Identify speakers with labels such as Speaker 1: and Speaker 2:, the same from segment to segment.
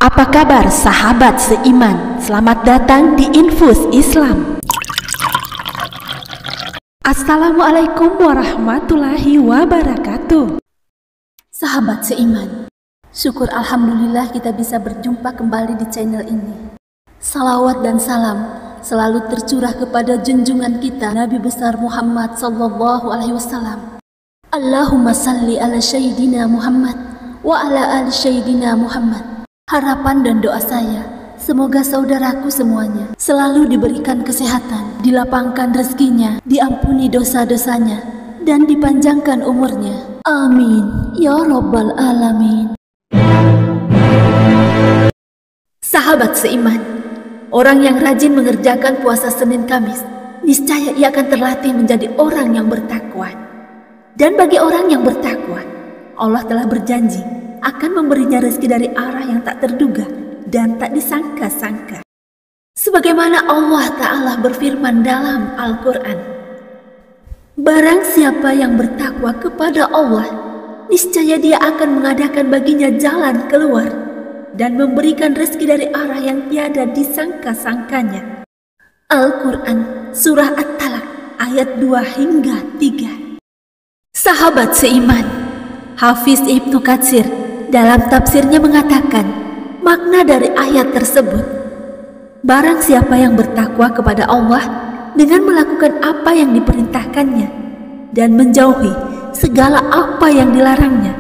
Speaker 1: Apa kabar sahabat seiman? Selamat datang di Infus Islam. Assalamualaikum warahmatullahi wabarakatuh.
Speaker 2: Sahabat seiman, syukur alhamdulillah kita bisa berjumpa kembali di channel ini. Salawat dan salam selalu tercurah kepada junjungan kita Nabi besar Muhammad sallallahu alaihi wasallam. Allahumma salli ala sayyidina Muhammad wa ala ali sayyidina Muhammad. Harapan dan doa saya, semoga saudaraku semuanya selalu diberikan kesehatan, dilapangkan rezekinya, diampuni dosa-dosanya, dan dipanjangkan umurnya. Amin ya rabbal alamin. Sahabat seiman, orang yang rajin mengerjakan puasa Senin Kamis, niscaya ia akan terlatih menjadi orang yang bertakwa. Dan bagi orang yang bertakwa, Allah telah berjanji akan memberinya rezeki dari arah yang tak terduga dan tak disangka-sangka. Sebagaimana Allah Ta'ala berfirman dalam Al-Quran, barang siapa yang bertakwa kepada Allah, niscaya dia akan mengadakan baginya jalan keluar dan memberikan rezeki dari arah yang tiada disangka-sangkanya. Al-Quran Surah At-Talaq ayat 2 hingga 3. Sahabat seiman, Hafiz Ibnu Katsir dalam tafsirnya mengatakan makna dari ayat tersebut, barang siapa yang bertakwa kepada Allah dengan melakukan apa yang diperintahkannya dan menjauhi segala apa yang dilarangnya,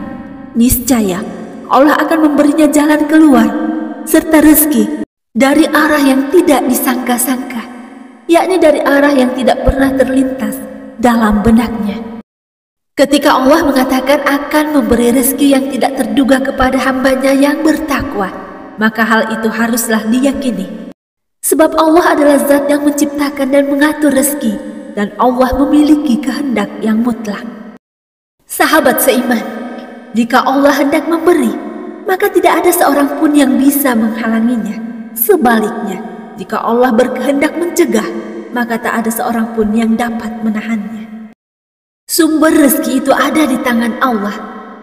Speaker 2: niscaya Allah akan memberinya jalan keluar serta rezeki dari arah yang tidak disangka-sangka, yakni dari arah yang tidak pernah terlintas dalam benaknya. Ketika Allah mengatakan akan memberi rezeki yang tidak terduga kepada hambanya yang bertakwa, maka hal itu haruslah diyakini. Sebab Allah adalah zat yang menciptakan dan mengatur rezeki, dan Allah memiliki kehendak yang mutlak. Sahabat seiman, jika Allah hendak memberi, maka tidak ada seorang pun yang bisa menghalanginya. Sebaliknya, jika Allah berkehendak mencegah, maka tak ada seorang pun yang dapat menahannya. Sumber rezeki itu ada di tangan Allah.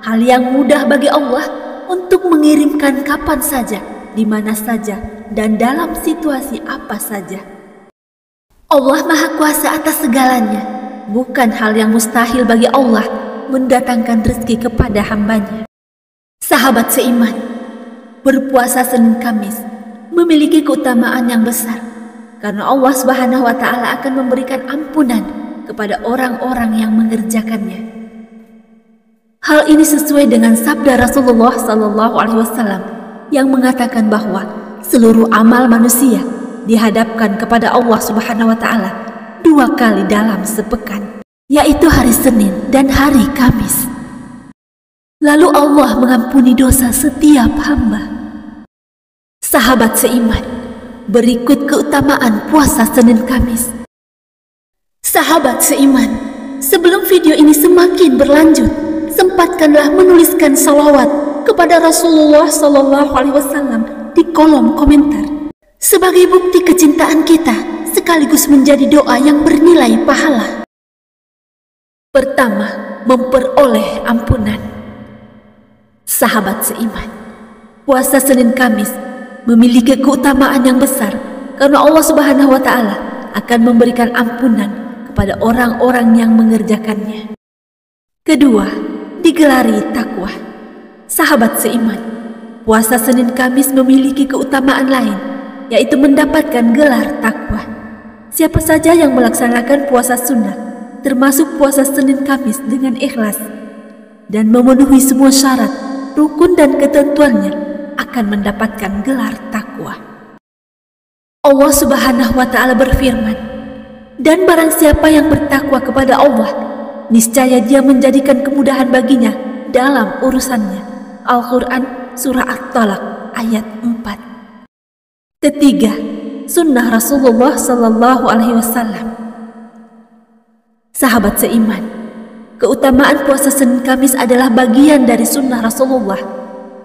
Speaker 2: Hal yang mudah bagi Allah untuk mengirimkan kapan saja, di mana saja, dan dalam situasi apa saja. Allah Maha Kuasa atas segalanya. Bukan hal yang mustahil bagi Allah mendatangkan rezeki kepada hambanya. Sahabat seiman, berpuasa Senin Kamis memiliki keutamaan yang besar, karena Allah Subhanahu wa Ta'ala akan memberikan ampunan kepada orang-orang yang mengerjakannya. Hal ini sesuai dengan sabda Rasulullah sallallahu alaihi wasallam yang mengatakan bahwa seluruh amal manusia dihadapkan kepada Allah Subhanahu wa Ta'ala 2 kali dalam sepekan, yaitu hari Senin dan hari Kamis. Lalu Allah mengampuni dosa setiap hamba. Sahabat seiman, berikut keutamaan puasa Senin Kamis. Sahabat seiman, sebelum video ini semakin berlanjut, sempatkanlah menuliskan salawat kepada Rasulullah Sallallahu Alaihi Wasallam di kolom komentar sebagai bukti kecintaan kita, sekaligus menjadi doa yang bernilai pahala. Pertama, memperoleh ampunan. Sahabat seiman, puasa Senin Kamis memiliki keutamaan yang besar karena Allah Subhanahu wa Ta'ala akan memberikan ampunan kepada orang-orang yang mengerjakannya. Kedua, digelari takwa. Sahabat seiman, puasa Senin Kamis memiliki keutamaan lain, yaitu mendapatkan gelar takwa. Siapa saja yang melaksanakan puasa sunnah, termasuk puasa Senin Kamis dengan ikhlas dan memenuhi semua syarat, rukun dan ketentuannya, akan mendapatkan gelar takwa. Allah Subhanahu wa Ta'ala berfirman, dan barang siapa yang bertakwa kepada Allah, niscaya dia menjadikan kemudahan baginya dalam urusannya. Al-Quran Surah At-Talaq ayat 4. Ketiga, sunnah Rasulullah Sallallahu Alaihi Wasallam. Sahabat seiman, keutamaan puasa Senin Kamis adalah bagian dari sunnah Rasulullah.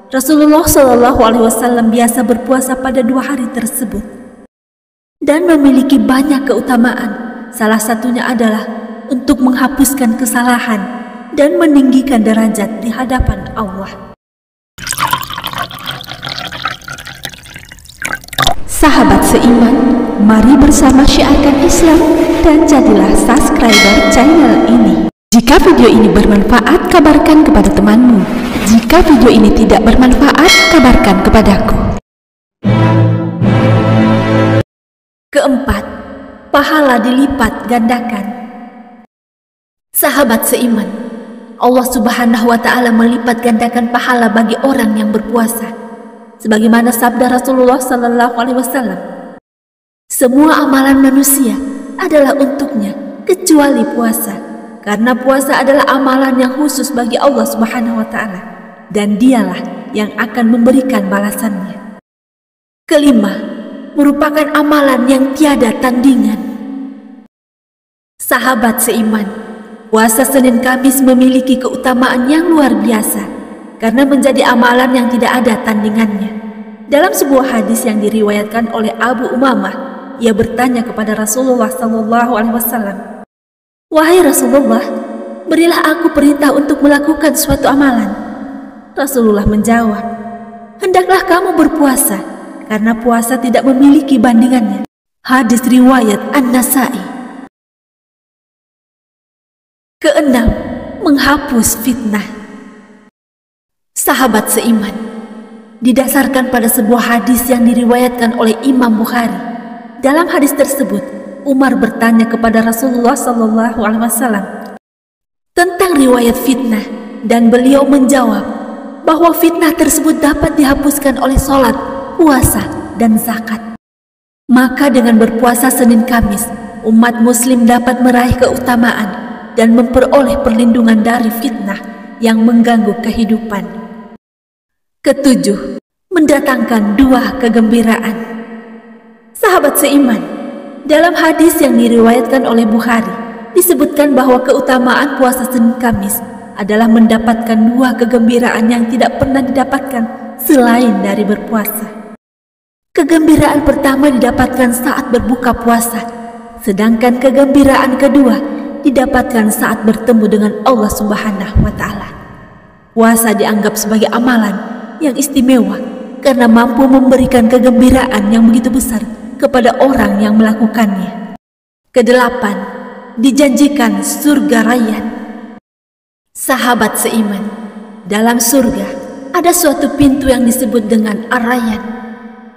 Speaker 2: Rasulullah Sallallahu Alaihi Wasallam biasa berpuasa pada 2 hari tersebut dan memiliki banyak keutamaan. Salah satunya adalah untuk menghapuskan kesalahan dan meninggikan derajat di hadapan Allah.
Speaker 1: Sahabat seiman, mari bersama syiarkan Islam dan jadilah subscriber channel ini. Jika video ini bermanfaat, kabarkan kepada temanmu. Jika video ini tidak bermanfaat, kabarkan kepadaku.
Speaker 2: Keempat, pahala dilipat gandakan. Sahabat seiman, Allah Subhanahu wa Ta'ala melipat gandakan pahala bagi orang yang berpuasa. Sebagaimana sabda Rasulullah Sallallahu Alaihi Wasallam, semua amalan manusia adalah untuknya kecuali puasa, karena puasa adalah amalan yang khusus bagi Allah Subhanahu Wa Ta'ala, dan Dialah yang akan memberikan balasannya. Kelima, merupakan amalan yang tiada tandingan. Sahabat seiman, puasa Senin Kamis memiliki keutamaan yang luar biasa karena menjadi amalan yang tidak ada tandingannya. Dalam sebuah hadis yang diriwayatkan oleh Abu Umamah, ia bertanya kepada Rasulullah SAW, "Wahai Rasulullah, berilah aku perintah untuk melakukan suatu amalan." Rasulullah menjawab, "Hendaklah kamu berpuasa, karena puasa tidak memiliki bandingannya." Hadis riwayat An-Nasa'i. Keenam, menghapus fitnah. Sahabat seiman, didasarkan pada sebuah hadis yang diriwayatkan oleh Imam Bukhari. Dalam hadis tersebut, Umar bertanya kepada Rasulullah SAW tentang riwayat fitnah, dan beliau menjawab bahwa fitnah tersebut dapat dihapuskan oleh sholat, puasa, dan zakat. Maka dengan berpuasa Senin Kamis, umat muslim dapat meraih keutamaan dan memperoleh perlindungan dari fitnah yang mengganggu kehidupan. Ketujuh, mendatangkan dua kegembiraan. Sahabat seiman, dalam hadis yang diriwayatkan oleh Bukhari, disebutkan bahwa keutamaan puasa Senin Kamis adalah mendapatkan dua kegembiraan yang tidak pernah didapatkan selain dari berpuasa. Kegembiraan pertama didapatkan saat berbuka puasa, sedangkan kegembiraan kedua didapatkan saat bertemu dengan Allah Subhanahu wa Ta'ala. Puasa dianggap sebagai amalan yang istimewa karena mampu memberikan kegembiraan yang begitu besar kepada orang yang melakukannya. Kedelapan, dijanjikan surga rayyan. Sahabat seiman, dalam surga ada suatu pintu yang disebut dengan Ar-Rayyan,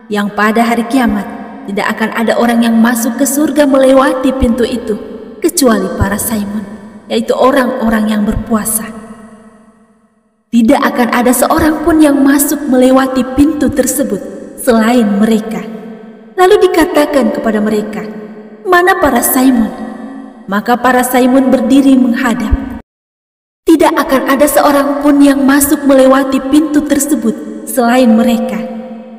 Speaker 2: yang pada hari kiamat tidak akan ada orang yang masuk ke surga melewati pintu itu kecuali para saimun, yaitu orang-orang yang berpuasa. Tidak akan ada seorang pun yang masuk melewati pintu tersebut selain mereka. Lalu dikatakan kepada mereka, "Mana para saimun?" Maka para saimun berdiri menghadap. Tidak akan ada seorang pun yang masuk melewati pintu tersebut selain mereka.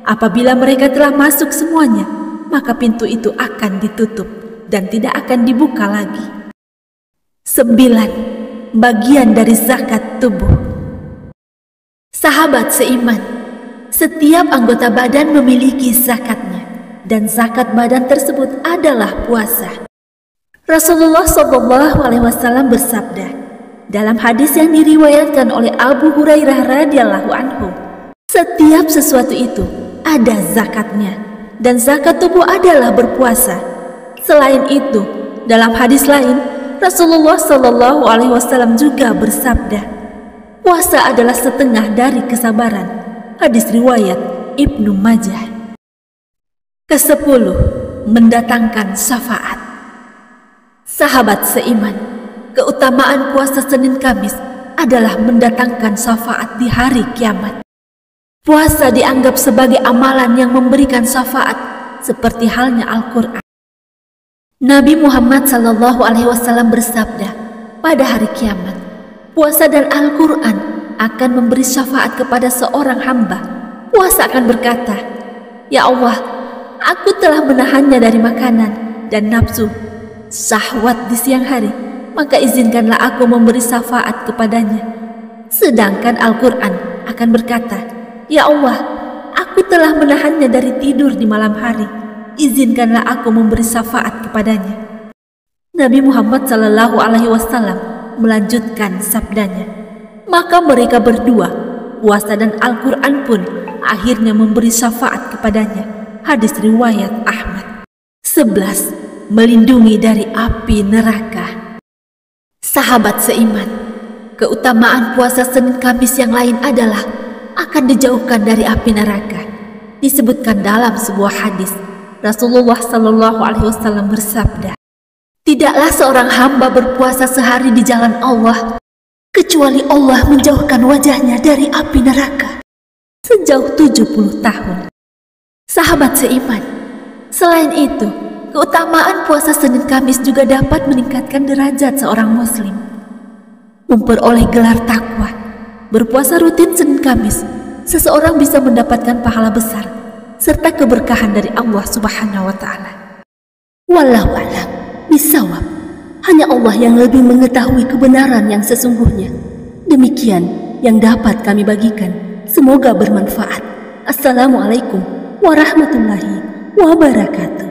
Speaker 2: Apabila mereka telah masuk semuanya, maka pintu itu akan ditutup dan tidak akan dibuka lagi. 9. Bagian dari zakat tubuh. Sahabat seiman, setiap anggota badan memiliki zakatnya, dan zakat badan tersebut adalah puasa. Rasulullah SAW bersabda dalam hadis yang diriwayatkan oleh Abu Hurairah radhiyallahu anhu, setiap sesuatu itu ada zakatnya, dan zakat tubuh adalah berpuasa. Selain itu, dalam hadis lain, Rasulullah SAW juga bersabda, puasa adalah setengah dari kesabaran. Hadis riwayat Ibnu Majah. Kesepuluh, mendatangkan syafaat. Sahabat seiman, keutamaan puasa Senin Kamis adalah mendatangkan syafaat di hari kiamat. Puasa dianggap sebagai amalan yang memberikan syafaat, seperti halnya Al-Quran. Nabi Muhammad SAW bersabda, pada hari kiamat, puasa dan Al-Quran akan memberi syafaat kepada seorang hamba. Puasa akan berkata, "Ya Allah, aku telah menahannya dari makanan dan nafsu syahwat di siang hari, maka izinkanlah aku memberi syafaat kepadanya." Sedangkan Al-Quran akan berkata, "Ya Allah, aku telah menahannya dari tidur di malam hari, izinkanlah aku memberi syafaat kepadanya." Nabi Muhammad SAW melanjutkan sabdanya, maka mereka berdua, puasa dan Al-Quran pun akhirnya memberi syafaat kepadanya. Hadis riwayat Ahmad. 11. Melindungi dari api neraka. Sahabat seiman, keutamaan puasa Senin Kamis yang lain adalah akan dijauhkan dari api neraka. Disebutkan dalam sebuah hadis, Rasulullah Shallallahu Alaihi Wasallam bersabda, tidaklah seorang hamba berpuasa sehari di jalan Allah kecuali Allah menjauhkan wajahnya dari api neraka sejauh 70 tahun. Sahabat seiman, selain itu, keutamaan puasa Senin Kamis juga dapat meningkatkan derajat seorang muslim. Memperoleh gelar takwa, berpuasa rutin Senin Kamis, seseorang bisa mendapatkan pahala besar serta keberkahan dari Allah Subhanahu wa taala. Wallahu a'lam bishawab. Hanya Allah yang lebih mengetahui kebenaran yang sesungguhnya. Demikian yang dapat kami bagikan. Semoga bermanfaat. Assalamualaikum warahmatullahi wabarakatuh.